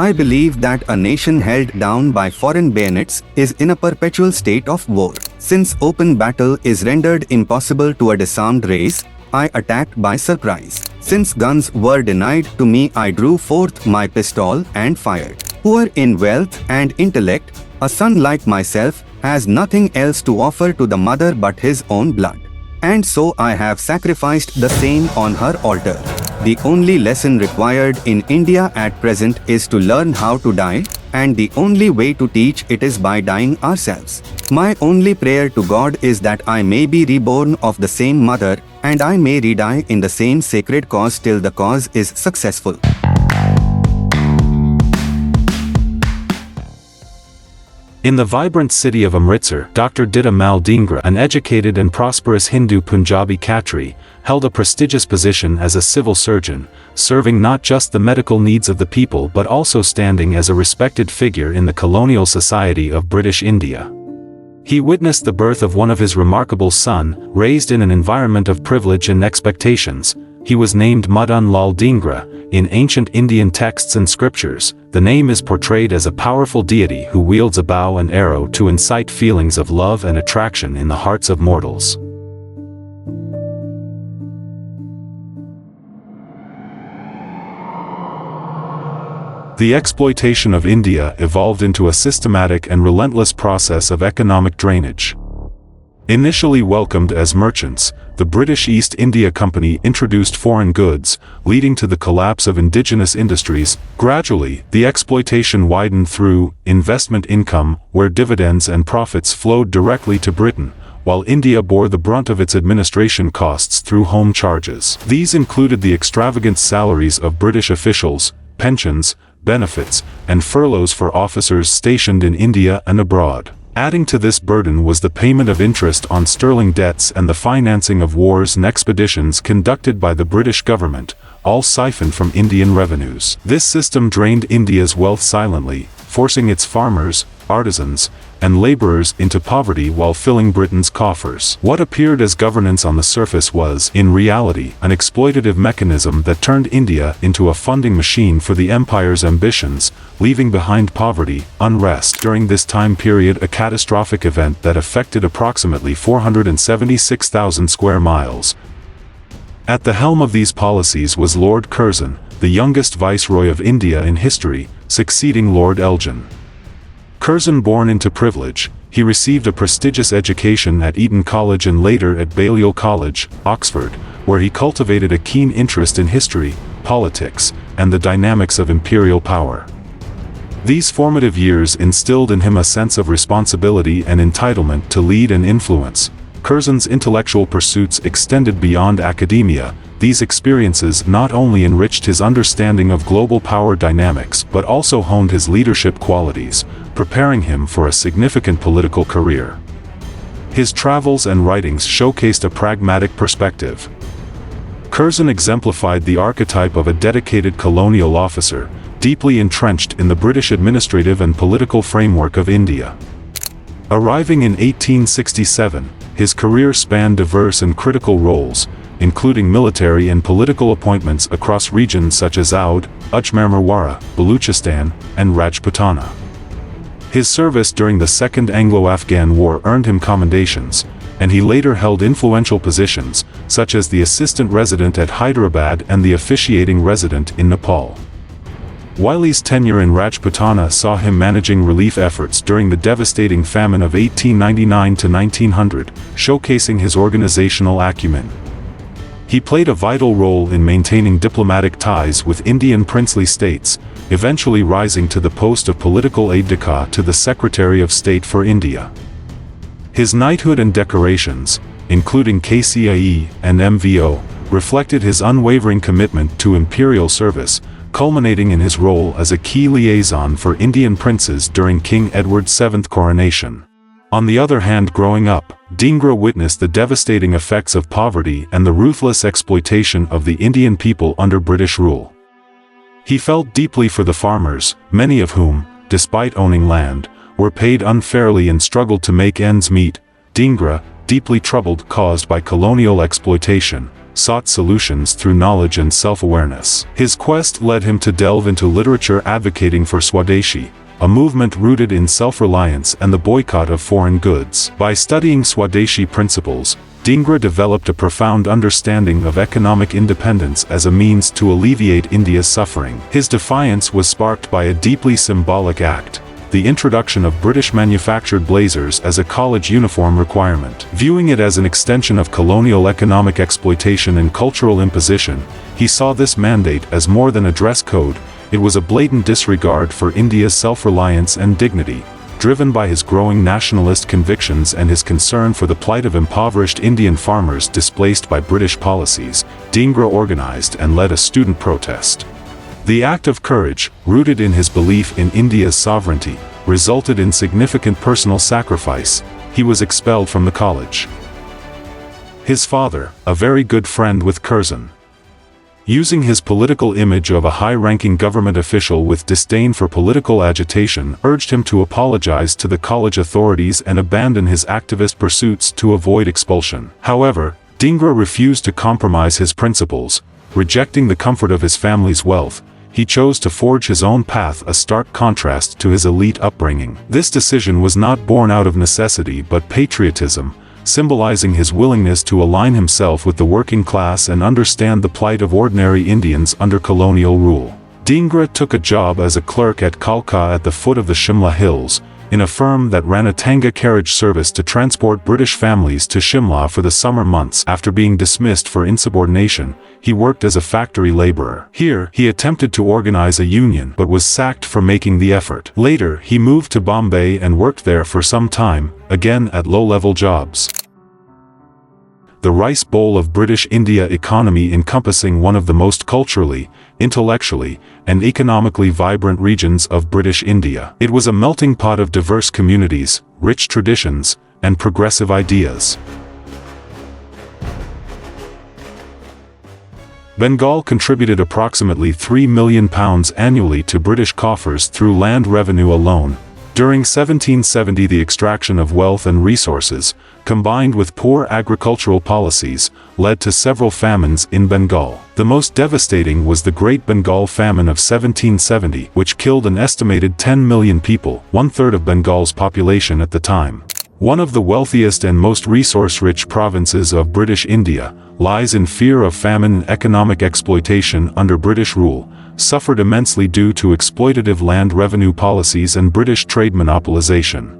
I believe that a nation held down by foreign bayonets is in a perpetual state of war. Since open battle is rendered impossible to a disarmed race, I attacked by surprise. Since guns were denied to me, I drew forth my pistol and fired. Poor in wealth and intellect, a son like myself has nothing else to offer to the mother but his own blood. And so I have sacrificed the same on her altar. The only lesson required in India at present is to learn how to die, and the only way to teach it is by dying ourselves. My only prayer to God is that I may be reborn of the same mother, and I may redie in the same sacred cause till the cause is successful. In the vibrant city of Amritsar, Dr. Madan Lal Dhingra, an educated and prosperous Hindu Punjabi Khatri, held a prestigious position as a civil surgeon, serving not just the medical needs of the people but also standing as a respected figure in the colonial society of British India. He witnessed the birth of one of his remarkable sons, raised in an environment of privilege and expectations. He was named Madan Lal Dhingra. In ancient Indian texts and scriptures, the name is portrayed as a powerful deity who wields a bow and arrow to incite feelings of love and attraction in the hearts of mortals. The exploitation of India evolved into a systematic and relentless process of economic drainage. Initially welcomed as merchants, the British East India Company introduced foreign goods, leading to the collapse of indigenous industries. Gradually, the exploitation widened through investment income, where dividends and profits flowed directly to Britain, while India bore the brunt of its administration costs through home charges. These included the extravagant salaries of British officials, pensions, benefits, and furloughs for officers stationed in India and abroad. Adding to this burden was the payment of interest on sterling debts and the financing of wars and expeditions conducted by the British government, all siphoned from Indian revenues. This system drained India's wealth silently, forcing its farmers, artisans, and laborers into poverty while filling Britain's coffers. What appeared as governance on the surface was, in reality, an exploitative mechanism that turned India into a funding machine for the empire's ambitions, leaving behind poverty, unrest. During this time period, a catastrophic event that affected approximately 476,000 square miles. At the helm of these policies was Lord Curzon, the youngest viceroy of India in history, succeeding Lord Elgin. Curzon, born into privilege, he received a prestigious education at Eton College and later at Balliol College, Oxford, where he cultivated a keen interest in history, politics, and the dynamics of imperial power. These formative years instilled in him a sense of responsibility and entitlement to lead and influence. Curzon's intellectual pursuits extended beyond academia. These experiences not only enriched his understanding of global power dynamics but also honed his leadership qualities, preparing him for a significant political career. His travels and writings showcased a pragmatic perspective. Curzon exemplified the archetype of a dedicated colonial officer, deeply entrenched in the British administrative and political framework of India. Arriving in 1867, his career spanned diverse and critical roles, including military and political appointments across regions such as Oudh, Ajmer-Marwara, Baluchistan, and Rajputana. His service during the Second Anglo-Afghan War earned him commendations, and he later held influential positions, such as the assistant resident at Hyderabad and the officiating resident in Nepal. Wyllie's tenure in Rajputana saw him managing relief efforts during the devastating famine of 1899 to 1900, showcasing his organizational acumen. He played a vital role in maintaining diplomatic ties with Indian princely states, eventually rising to the post of political aide-de-camp to the Secretary of State for India. His knighthood and decorations, including KCIE and MVO, reflected his unwavering commitment to imperial service, culminating in his role as a key liaison for Indian princes during King Edward VII's coronation. On the other hand, growing up, Dhingra witnessed the devastating effects of poverty and the ruthless exploitation of the Indian people under British rule. He felt deeply for the farmers, many of whom, despite owning land, were paid unfairly and struggled to make ends meet. Dhingra, deeply troubled caused by colonial exploitation, sought solutions through knowledge and self-awareness. His quest led him to delve into literature advocating for Swadeshi, a movement rooted in self-reliance and the boycott of foreign goods. By studying Swadeshi principles, Dhingra developed a profound understanding of economic independence as a means to alleviate India's suffering. His defiance was sparked by a deeply symbolic act: the introduction of British-manufactured blazers as a college uniform requirement. Viewing it as an extension of colonial economic exploitation and cultural imposition, he saw this mandate as more than a dress code. It was a blatant disregard for India's self-reliance and dignity. Driven by his growing nationalist convictions and his concern for the plight of impoverished Indian farmers displaced by British policies, Dhingra organized and led a student protest. The act of courage, rooted in his belief in India's sovereignty, resulted in significant personal sacrifice. He was expelled from the college. His father, a very good friend with Curzon, using his political image of a high-ranking government official with disdain for political agitation, urged him to apologize to the college authorities and abandon his activist pursuits to avoid expulsion. However, Dhingra refused to compromise his principles. Rejecting the comfort of his family's wealth, he chose to forge his own path, a stark contrast to his elite upbringing. This decision was not born out of necessity but patriotism, symbolizing his willingness to align himself with the working class and understand the plight of ordinary Indians under colonial rule. Dhingra took a job as a clerk at Kalka at the foot of the Shimla Hills, in a firm that ran a Tanga carriage service to transport British families to Shimla for the summer months. After being dismissed for insubordination, he worked as a factory laborer. Here, he attempted to organize a union but was sacked for making the effort. Later, he moved to Bombay and worked there for some time, again at low-level jobs. The rice bowl of British India economy encompassing one of the most culturally, intellectually, and economically vibrant regions of British India. It was a melting pot of diverse communities, rich traditions, and progressive ideas. Bengal contributed approximately £3 million annually to British coffers through land revenue alone. During 1770, the extraction of wealth and resources, combined with poor agricultural policies, led to several famines in Bengal. The most devastating was the Great Bengal Famine of 1770, which killed an estimated 10 million people, one-third of Bengal's population at the time. One of the wealthiest and most resource-rich provinces of British India, lies in fear of famine and economic exploitation under British rule, suffered immensely due to exploitative land revenue policies and British trade monopolization.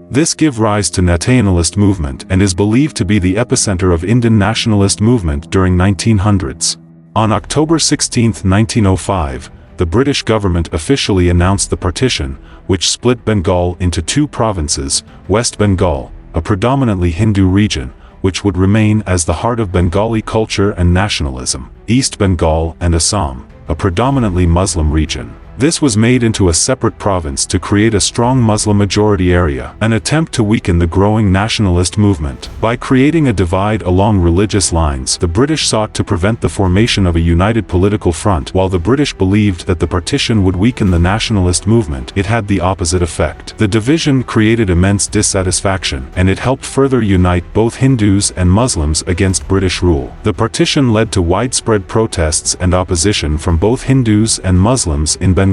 This gave rise to nationalist movement and is believed to be the epicenter of Indian nationalist movement during 1900s. On October 16, 1905, the British government officially announced the partition, which split Bengal into two provinces: West Bengal, a predominantly Hindu region, which would remain as the heart of Bengali culture and nationalism; East Bengal and Assam, a predominantly Muslim region. This was made into a separate province to create a strong Muslim majority area, an attempt to weaken the growing nationalist movement. By creating a divide along religious lines, the British sought to prevent the formation of a united political front. While the British believed that the partition would weaken the nationalist movement, it had the opposite effect. The division created immense dissatisfaction, and it helped further unite both Hindus and Muslims against British rule. The partition led to widespread protests and opposition from both Hindus and Muslims in Bengal.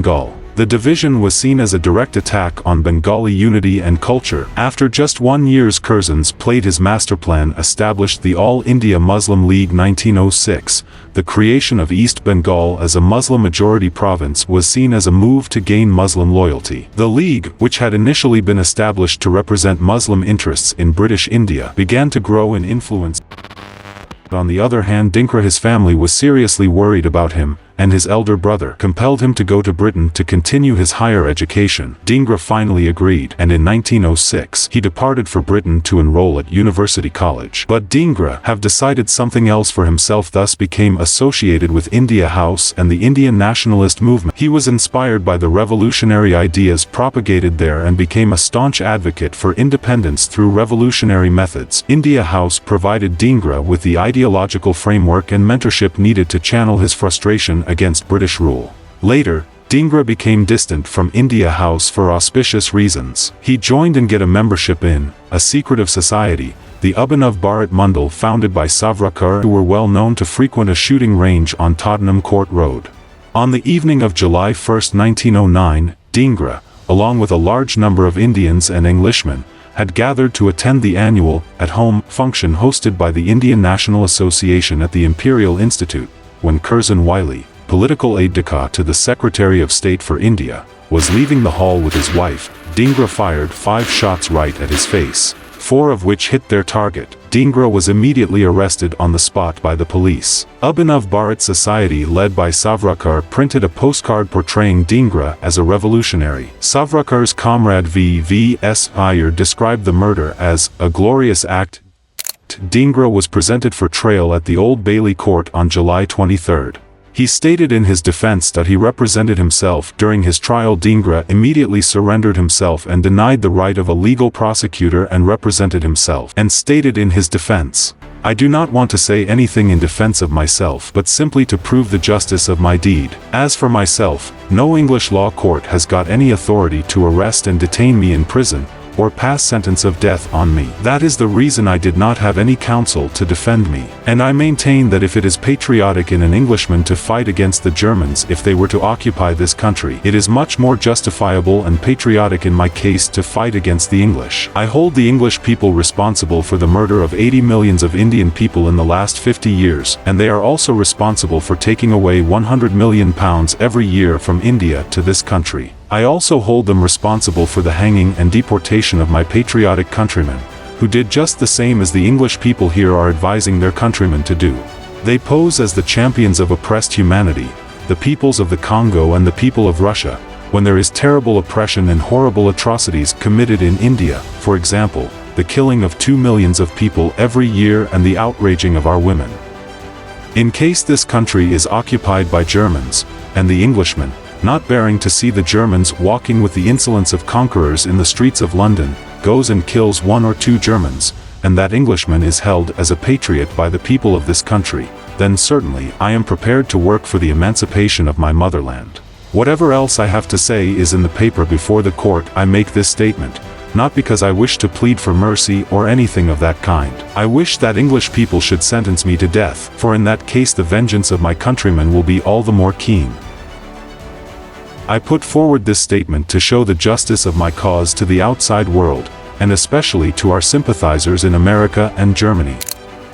The division was seen as a direct attack on Bengali unity and culture. After just 1 year, Curzon's played his master plan established the All India Muslim League 1906. The creation of East Bengal as a Muslim-majority province was seen as a move to gain Muslim loyalty. The League, which had initially been established to represent Muslim interests in British India, began to grow in influence. On the other hand, Dhingra, his family was seriously worried about him, and his elder brother compelled him to go to Britain to continue his higher education. Dhingra finally agreed, and in 1906 he departed for Britain to enroll at University College. But Dhingra had decided something else for himself, thus became associated with India House and the Indian nationalist movement. He was inspired by the revolutionary ideas propagated there and became a staunch advocate for independence through revolutionary methods. India House provided Dhingra with the ideological framework and mentorship needed to channel his frustration against British rule. Later, Dhingra became distant from India House for auspicious reasons. He joined and get a membership in a secretive society, the Abhinav Bharat Mandal founded by Savarkar, who were well known to frequent a shooting range on Tottenham Court Road. On the evening of July 1, 1909, Dhingra, along with a large number of Indians and Englishmen, had gathered to attend the annual, at-home, function hosted by the Indian National Association at the Imperial Institute, when Curzon Wyllie, political aide-de-camp to the Secretary of State for India, was leaving the hall with his wife. Dhingra fired 5 shots right at his face, 4 of which hit their target. Dhingra was immediately arrested on the spot by the police. Abhinav Bharat Society led by Savarkar printed a postcard portraying Dhingra as a revolutionary. Savarkar's comrade V.V.S. Iyer described the murder as a glorious act. Dhingra was presented for trial at the Old Bailey Court on July 23. He stated in his defense that he represented himself during his trial. Dhingra immediately surrendered himself and denied the right of a legal prosecutor and represented himself, and stated in his defense, "I do not want to say anything in defense of myself but simply to prove the justice of my deed. As for myself, no English law court has got any authority to arrest and detain me in prison, or pass sentence of death on me. That is the reason I did not have any counsel to defend me. And I maintain that if it is patriotic in an Englishman to fight against the Germans if they were to occupy this country, it is much more justifiable and patriotic in my case to fight against the English. I hold the English people responsible for the murder of 80 millions of Indian people in the last 50 years, and they are also responsible for taking away £100 million every year from India to this country. I also hold them responsible for the hanging and deportation of my patriotic countrymen, who did just the same as the English people here are advising their countrymen to do. They pose as the champions of oppressed humanity, the peoples of the Congo and the people of Russia, when there is terrible oppression and horrible atrocities committed in India, for example, the killing of 2 million of people every year and the outraging of our women. In case this country is occupied by Germans, and the Englishmen, not bearing to see the Germans walking with the insolence of conquerors in the streets of London, goes and kills 1 or 2 Germans, and that Englishman is held as a patriot by the people of this country, then certainly I am prepared to work for the emancipation of my motherland. Whatever else I have to say is in the paper before the court. I make this statement, not because I wish to plead for mercy or anything of that kind. I wish that English people should sentence me to death, for in that case the vengeance of my countrymen will be all the more keen. I put forward this statement to show the justice of my cause to the outside world, and especially to our sympathizers in America and Germany.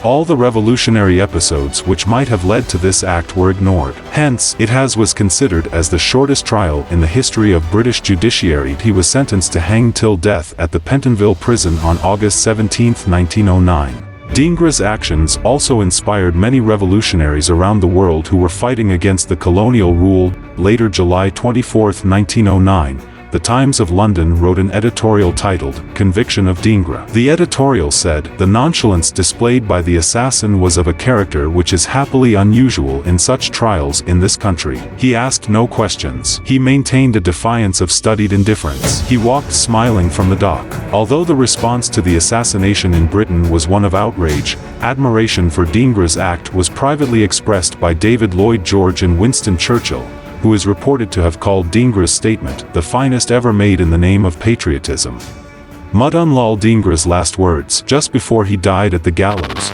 All the revolutionary episodes which might have led to this act were ignored. Hence, it was considered as the shortest trial in the history of British judiciary. He was sentenced to hang till death at the Pentonville prison on August 17, 1909. Dhingra's actions also inspired many revolutionaries around the world who were fighting against the colonial rule. Later, July 24, 1909, The Times of London wrote an editorial titled, "Conviction of Dhingra." The editorial said, "The nonchalance displayed by the assassin was of a character which is happily unusual in such trials in this country. He asked no questions. He maintained a defiance of studied indifference. He walked smiling from the dock." Although the response to the assassination in Britain was one of outrage, admiration for Dhingra's act was privately expressed by David Lloyd George and Winston Churchill, who is reported to have called Dhingra's statement the finest ever made in the name of patriotism. Madan Lal Dhingra's last words, just before he died at the gallows: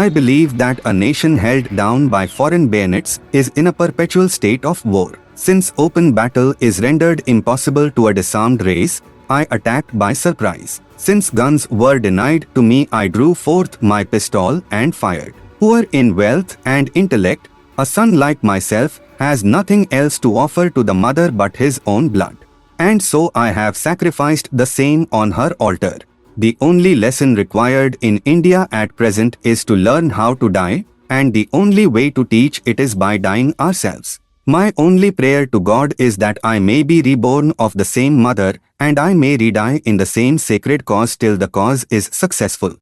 I believe that a nation held down by foreign bayonets is in a perpetual state of war. Since open battle is rendered impossible to a disarmed race, I attacked by surprise. Since guns were denied to me, I drew forth my pistol and fired. Poor in wealth and intellect, a son like myself has nothing else to offer to the mother but his own blood. And so I have sacrificed the same on her altar. The only lesson required in India at present is to learn how to die, and the only way to teach it is by dying ourselves. My only prayer to God is that I may be reborn of the same mother, and I may redie in the same sacred cause till the cause is successful.